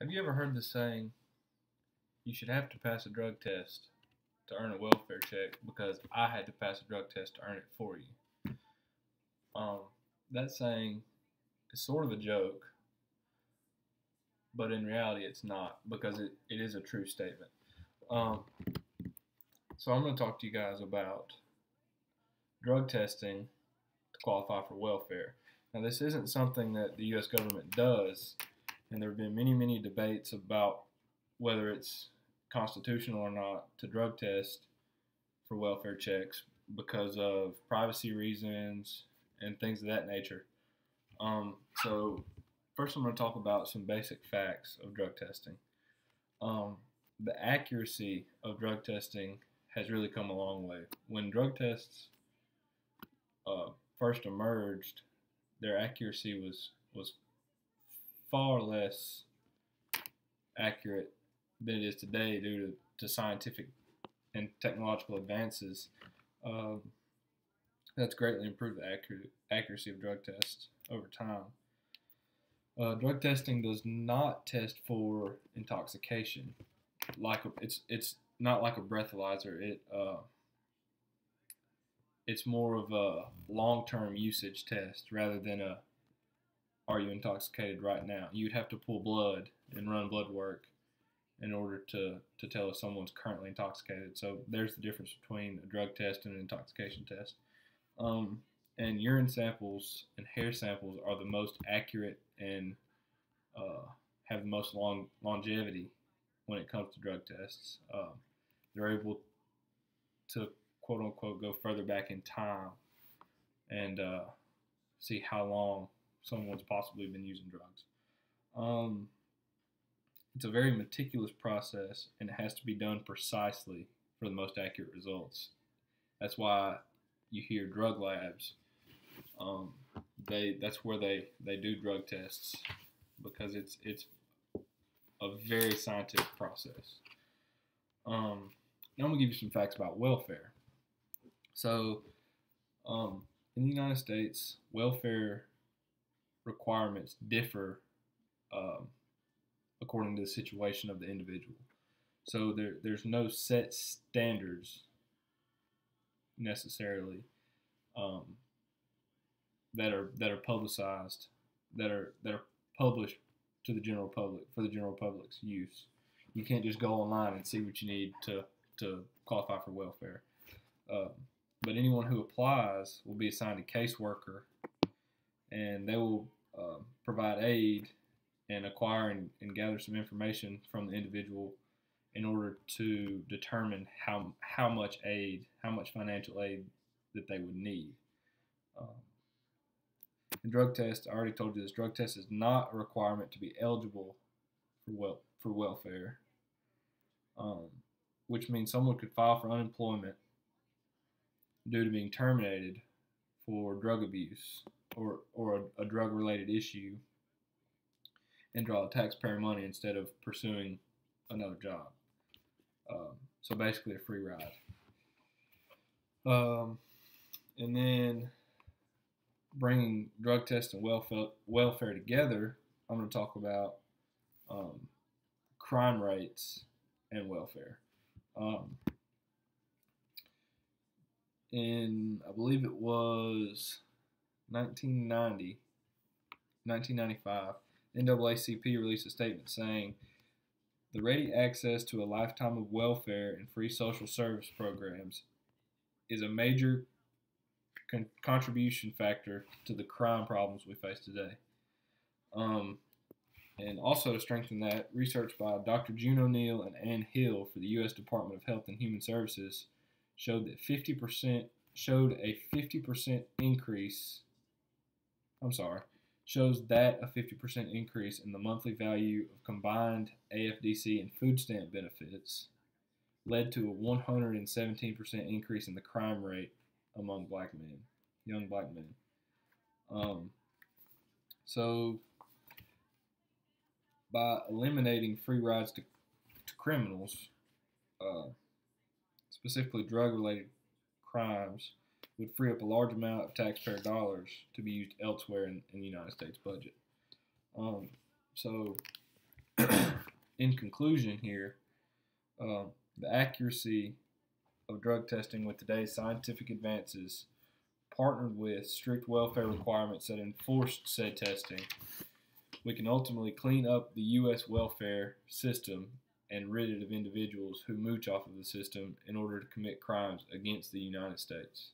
Have you ever heard the saying, you should have to pass a drug test to earn a welfare check because I had to pass a drug test to earn it for you? Um, that saying is sort of a joke, but in reality it's not because it is a true statement. Um, so I'm going to talk to you guys about drug testing to qualify for welfare. Now, this isn't something that the U.S. government does, and there have been many, many debates about whether it's constitutional or not to drug test for welfare checks because of privacy reasons and things of that nature. So first I'm going to talk about some basic facts of drug testing. Um, the accuracy of drug testing has really come a long way. When drug tests first emerged, their accuracy was far less accurate than it is today due to scientific and technological advances. That's greatly improved the accuracy of drug tests over time. Drug testing does not test for intoxication. It's not like a breathalyzer. It's more of a long-term usage test rather than a are you intoxicated right now. You'd have to pull blood and run blood work in order to tell if someone's currently intoxicated. So there's the difference between a drug test and an intoxication test. And urine samples and hair samples are the most accurate and have the most longevity when it comes to drug tests. They're able to quote unquote go further back in time and see how long someone's possibly been using drugs. It's a very meticulous process, and it has to be done precisely for the most accurate results. That's why you hear drug labs. That's where they do drug tests because it's a very scientific process. Now I'm gonna give you some facts about welfare. So, in the United States, welfare requirements differ according to the situation of the individual. So there's no set standards necessarily that are publicized, that are published to the general public for the general public's use. You can't just go online and see what you need to qualify for welfare. But anyone who applies will be assigned a caseworker, and they will provide aid and acquire and gather some information from the individual in order to determine how much financial aid that they would need. The drug test, I already told you this, drug test is not a requirement to be eligible for welfare, which means someone could file for unemployment due to being terminated for drug abuse or a drug-related issue and draw taxpayer money instead of pursuing another job. So basically a free ride. And then bringing drug test and welfare together, I'm going to talk about crime rates and welfare. In, I believe it was 1995, NAACP released a statement saying, the ready access to a lifetime of welfare and free social service programs is a major contribution factor to the crime problems we face today. And also to strengthen that, research by Dr. June O'Neill and Ann Hill for the U.S. Department of Health and Human Services showed a 50% increase. Shows that a 50% increase in the monthly value of combined AFDC and food stamp benefits led to a 117% increase in the crime rate among young black men. So by eliminating free rides to criminals, specifically drug-related crimes, would free up a large amount of taxpayer dollars to be used elsewhere in the United States budget. So in conclusion here, the accuracy of drug testing with today's scientific advances, partnered with strict welfare requirements that enforce said testing, we can ultimately clean up the U.S. welfare system and rid it of individuals who mooch off of the system in order to commit crimes against the United States.